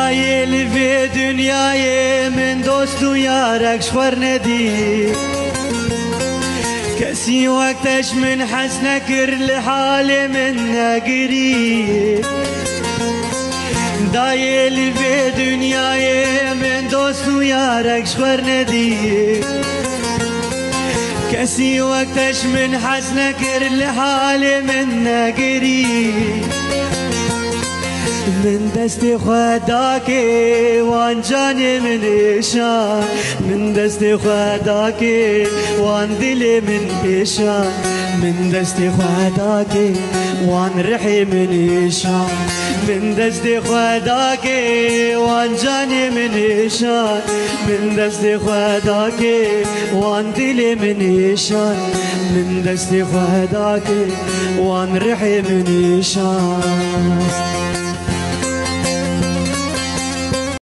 دايل في دنياي من دوست ويارك شور ندي كسي وقتش من حسنك لحالي من قريب دايل في دنياي من دوست ويارك شور ندي كسي وقتش من حسنك لحالي من قريب من دستي خداكي وان جاني من إيشان من دستي خداكي وان دلي من إيشان من دستي خداكي وان رحي من إيشان من دستي خداكي وان جاني من إيشان من دستي خداكي وان دلي من إيشان من دستي خداكي وان رحي من إيشان